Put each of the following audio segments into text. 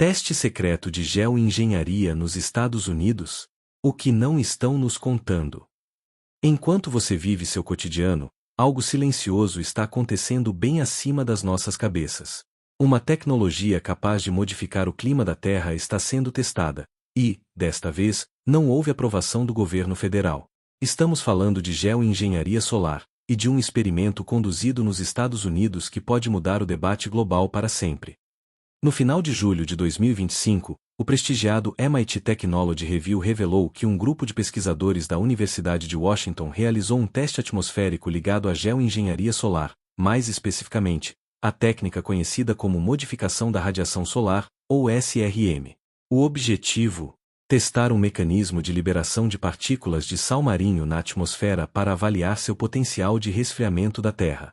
Teste secreto de geoengenharia nos Estados Unidos? O que não estão nos contando? Enquanto você vive seu cotidiano, algo silencioso está acontecendo bem acima das nossas cabeças. Uma tecnologia capaz de modificar o clima da Terra está sendo testada, e, desta vez, não houve aprovação do governo federal. Estamos falando de geoengenharia solar, e de um experimento conduzido nos Estados Unidos que pode mudar o debate global para sempre. No final de julho de 2025, o prestigiado MIT Technology Review revelou que um grupo de pesquisadores da Universidade de Washington realizou um teste atmosférico ligado à geoengenharia solar, mais especificamente, a técnica conhecida como modificação da radiação solar, ou SRM. O objetivo? Testar um mecanismo de liberação de partículas de sal marinho na atmosfera para avaliar seu potencial de resfriamento da Terra.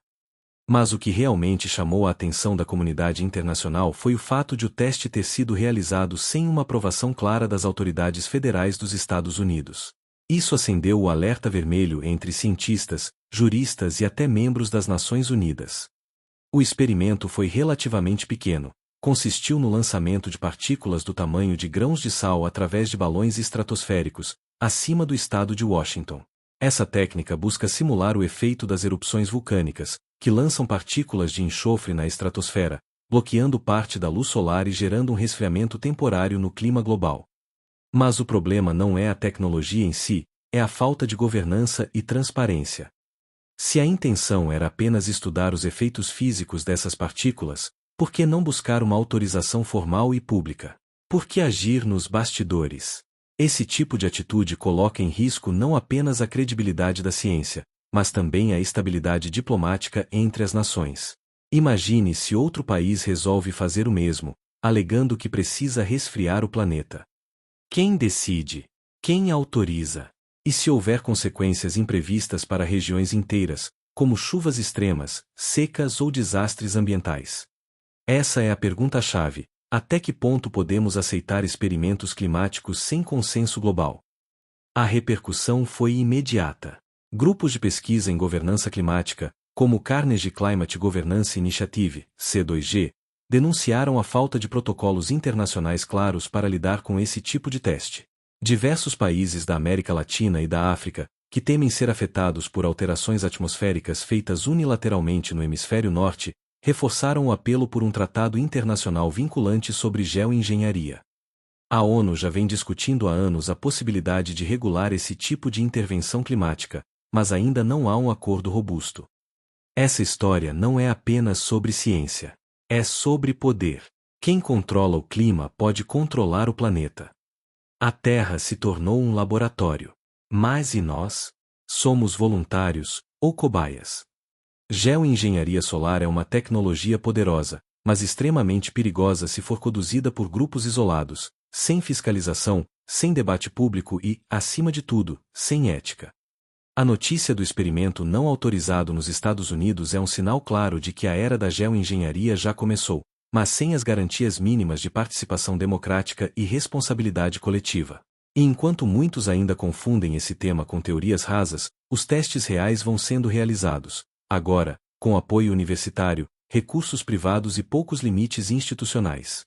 Mas o que realmente chamou a atenção da comunidade internacional foi o fato de o teste ter sido realizado sem uma aprovação clara das autoridades federais dos Estados Unidos. Isso acendeu o alerta vermelho entre cientistas, juristas e até membros das Nações Unidas. O experimento foi relativamente pequeno. Consistiu no lançamento de partículas do tamanho de grãos de sal através de balões estratosféricos, acima do estado de Washington. Essa técnica busca simular o efeito das erupções vulcânicas, que lançam partículas de enxofre na estratosfera, bloqueando parte da luz solar e gerando um resfriamento temporário no clima global. Mas o problema não é a tecnologia em si, é a falta de governança e transparência. Se a intenção era apenas estudar os efeitos físicos dessas partículas, por que não buscar uma autorização formal e pública? Por que agir nos bastidores? Esse tipo de atitude coloca em risco não apenas a credibilidade da ciência, mas também a estabilidade diplomática entre as nações. Imagine se outro país resolve fazer o mesmo, alegando que precisa resfriar o planeta. Quem decide? Quem autoriza? E se houver consequências imprevistas para regiões inteiras, como chuvas extremas, secas ou desastres ambientais? Essa é a pergunta-chave: até que ponto podemos aceitar experimentos climáticos sem consenso global? A repercussão foi imediata. Grupos de pesquisa em governança climática, como o Carnegie Climate Governance Initiative, C2G, denunciaram a falta de protocolos internacionais claros para lidar com esse tipo de teste. Diversos países da América Latina e da África, que temem ser afetados por alterações atmosféricas feitas unilateralmente no hemisfério norte, reforçaram o apelo por um tratado internacional vinculante sobre geoengenharia. A ONU já vem discutindo há anos a possibilidade de regular esse tipo de intervenção climática, mas ainda não há um acordo robusto. Essa história não é apenas sobre ciência. É sobre poder. Quem controla o clima pode controlar o planeta. A Terra se tornou um laboratório. Mas e nós? Somos voluntários ou cobaias? Geoengenharia solar é uma tecnologia poderosa, mas extremamente perigosa se for conduzida por grupos isolados, sem fiscalização, sem debate público e, acima de tudo, sem ética. A notícia do experimento não autorizado nos Estados Unidos é um sinal claro de que a era da geoengenharia já começou, mas sem as garantias mínimas de participação democrática e responsabilidade coletiva. E enquanto muitos ainda confundem esse tema com teorias rasas, os testes reais vão sendo realizados, agora, com apoio universitário, recursos privados e poucos limites institucionais.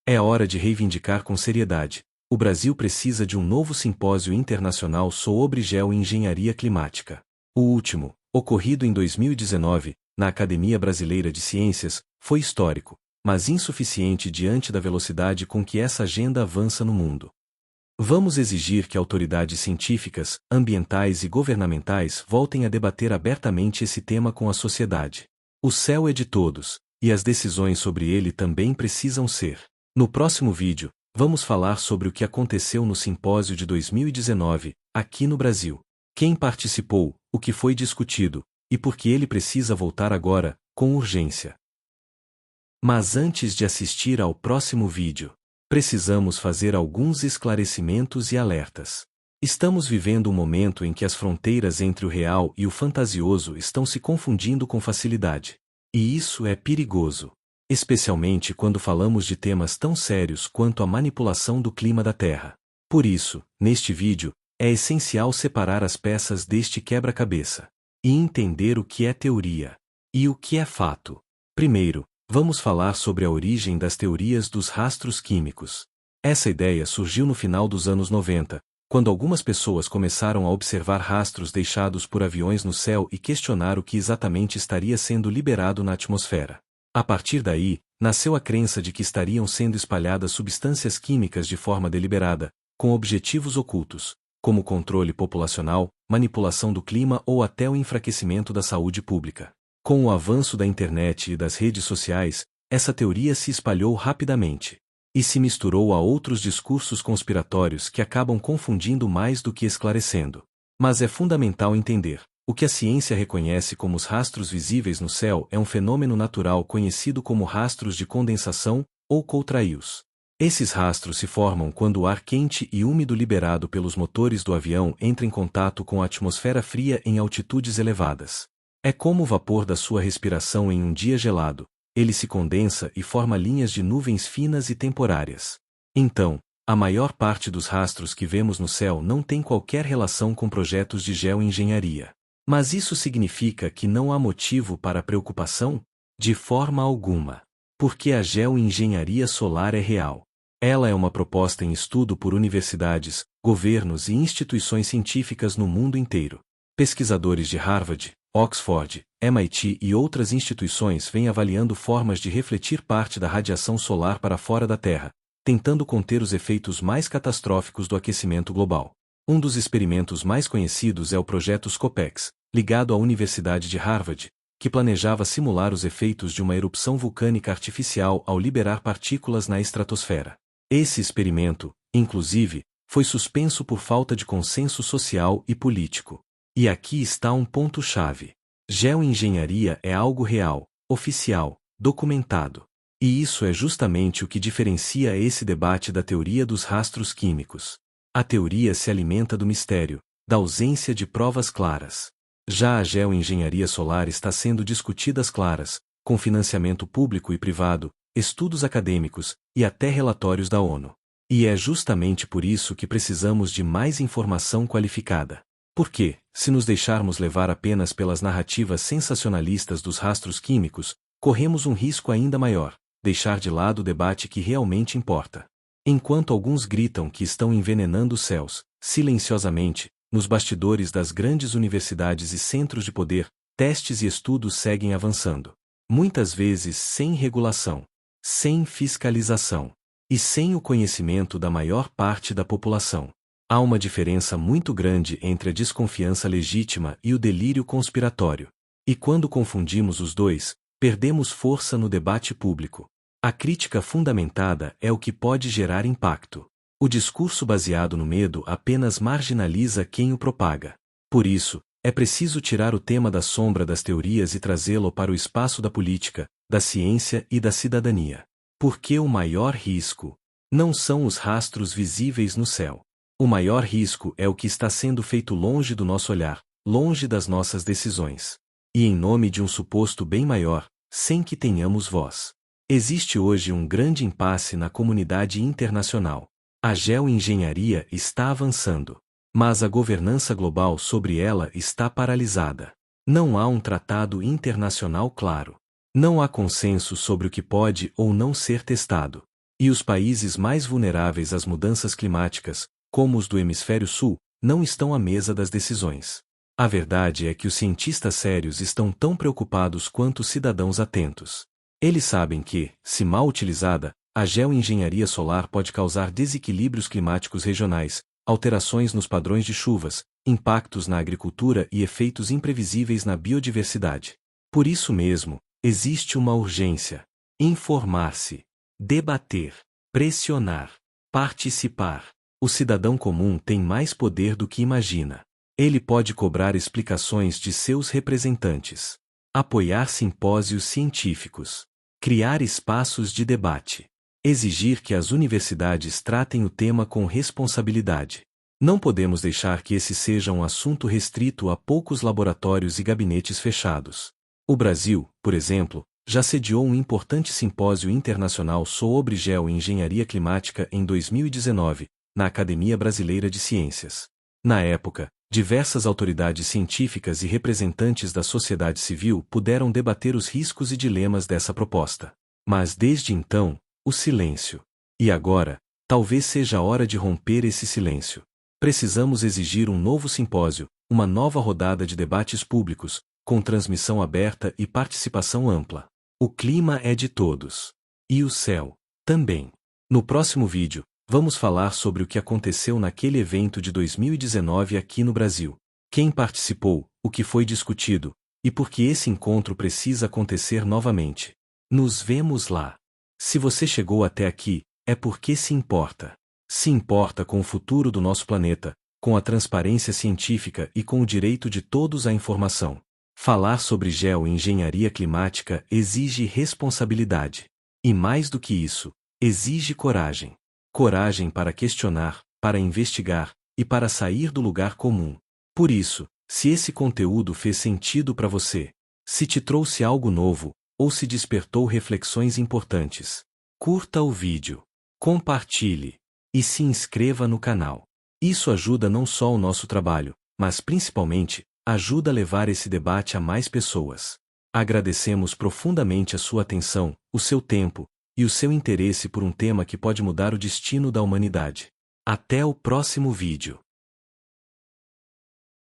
É hora de reivindicar com seriedade: o Brasil precisa de um novo simpósio internacional sobre geoengenharia climática. O último, ocorrido em 2019, na Academia Brasileira de Ciências, foi histórico, mas insuficiente diante da velocidade com que essa agenda avança no mundo. Vamos exigir que autoridades científicas, ambientais e governamentais voltem a debater abertamente esse tema com a sociedade. O céu é de todos, e as decisões sobre ele também precisam ser. No próximo vídeo, vamos falar sobre o que aconteceu no simpósio de 2019, aqui no Brasil. Quem participou, o que foi discutido, e por que ele precisa voltar agora, com urgência. Mas antes de assistir ao próximo vídeo, precisamos fazer alguns esclarecimentos e alertas. Estamos vivendo um momento em que as fronteiras entre o real e o fantasioso estão se confundindo com facilidade. E isso é perigoso. Especialmente quando falamos de temas tão sérios quanto a manipulação do clima da Terra. Por isso, neste vídeo, é essencial separar as peças deste quebra-cabeça e entender o que é teoria e o que é fato. Primeiro, vamos falar sobre a origem das teorias dos rastros químicos. Essa ideia surgiu no final dos anos 90, quando algumas pessoas começaram a observar rastros deixados por aviões no céu e questionar o que exatamente estaria sendo liberado na atmosfera. A partir daí, nasceu a crença de que estariam sendo espalhadas substâncias químicas de forma deliberada, com objetivos ocultos, como controle populacional, manipulação do clima ou até o enfraquecimento da saúde pública. Com o avanço da internet e das redes sociais, essa teoria se espalhou rapidamente e se misturou a outros discursos conspiratórios que acabam confundindo mais do que esclarecendo. Mas é fundamental entender: o que a ciência reconhece como os rastros visíveis no céu é um fenômeno natural conhecido como rastros de condensação, ou contrails. Esses rastros se formam quando o ar quente e úmido liberado pelos motores do avião entra em contato com a atmosfera fria em altitudes elevadas. É como o vapor da sua respiração em um dia gelado. Ele se condensa e forma linhas de nuvens finas e temporárias. Então, a maior parte dos rastros que vemos no céu não tem qualquer relação com projetos de geoengenharia. Mas isso significa que não há motivo para preocupação? De forma alguma. Porque a geoengenharia solar é real. Ela é uma proposta em estudo por universidades, governos e instituições científicas no mundo inteiro. Pesquisadores de Harvard, Oxford, MIT e outras instituições vêm avaliando formas de refletir parte da radiação solar para fora da Terra, tentando conter os efeitos mais catastróficos do aquecimento global. Um dos experimentos mais conhecidos é o projeto SCOPEX, ligado à Universidade de Harvard, que planejava simular os efeitos de uma erupção vulcânica artificial ao liberar partículas na estratosfera. Esse experimento, inclusive, foi suspenso por falta de consenso social e político. E aqui está um ponto-chave. Geoengenharia é algo real, oficial, documentado. E isso é justamente o que diferencia esse debate da teoria dos rastros químicos. A teoria se alimenta do mistério, da ausência de provas claras. Já a geoengenharia solar está sendo discutida às claras, com financiamento público e privado, estudos acadêmicos e até relatórios da ONU. E é justamente por isso que precisamos de mais informação qualificada. Porque, se nos deixarmos levar apenas pelas narrativas sensacionalistas dos rastros químicos, corremos um risco ainda maior: deixar de lado o debate que realmente importa. Enquanto alguns gritam que estão envenenando os céus, silenciosamente, nos bastidores das grandes universidades e centros de poder, testes e estudos seguem avançando. Muitas vezes sem regulação, sem fiscalização e sem o conhecimento da maior parte da população. Há uma diferença muito grande entre a desconfiança legítima e o delírio conspiratório. E quando confundimos os dois, perdemos força no debate público. A crítica fundamentada é o que pode gerar impacto. O discurso baseado no medo apenas marginaliza quem o propaga. Por isso, é preciso tirar o tema da sombra das teorias e trazê-lo para o espaço da política, da ciência e da cidadania. Porque o maior risco não são os rastros visíveis no céu. O maior risco é o que está sendo feito longe do nosso olhar, longe das nossas decisões. E em nome de um suposto bem maior, sem que tenhamos voz. Existe hoje um grande impasse na comunidade internacional. A geoengenharia está avançando, mas a governança global sobre ela está paralisada. Não há um tratado internacional claro. Não há consenso sobre o que pode ou não ser testado. E os países mais vulneráveis às mudanças climáticas, como os do Hemisfério Sul, não estão à mesa das decisões. A verdade é que os cientistas sérios estão tão preocupados quanto os cidadãos atentos. Eles sabem que, se mal utilizada, a geoengenharia solar pode causar desequilíbrios climáticos regionais, alterações nos padrões de chuvas, impactos na agricultura e efeitos imprevisíveis na biodiversidade. Por isso mesmo, existe uma urgência: informar-se, debater, pressionar, participar. O cidadão comum tem mais poder do que imagina. Ele pode cobrar explicações de seus representantes, apoiar simpósios científicos, criar espaços de debate, exigir que as universidades tratem o tema com responsabilidade. Não podemos deixar que esse seja um assunto restrito a poucos laboratórios e gabinetes fechados. O Brasil, por exemplo, já sediou um importante simpósio internacional sobre geoengenharia climática em 2019, na Academia Brasileira de Ciências. Na época, diversas autoridades científicas e representantes da sociedade civil puderam debater os riscos e dilemas dessa proposta. Mas desde então, o silêncio. E agora, talvez seja a hora de romper esse silêncio. Precisamos exigir um novo simpósio, uma nova rodada de debates públicos, com transmissão aberta e participação ampla. O clima é de todos. E o céu, também. No próximo vídeo, vamos falar sobre o que aconteceu naquele evento de 2019 aqui no Brasil. Quem participou, o que foi discutido, e por que esse encontro precisa acontecer novamente. Nos vemos lá. Se você chegou até aqui, é porque se importa. Se importa com o futuro do nosso planeta, com a transparência científica e com o direito de todos à informação. Falar sobre geoengenharia climática exige responsabilidade. E mais do que isso, exige coragem. Coragem para questionar, para investigar e para sair do lugar comum. Por isso, se esse conteúdo fez sentido para você, se te trouxe algo novo, ou se despertou reflexões importantes, curta o vídeo, compartilhe e se inscreva no canal. Isso ajuda não só o nosso trabalho, mas principalmente, ajuda a levar esse debate a mais pessoas. Agradecemos profundamente a sua atenção, o seu tempo e o seu interesse por um tema que pode mudar o destino da humanidade. Até o próximo vídeo.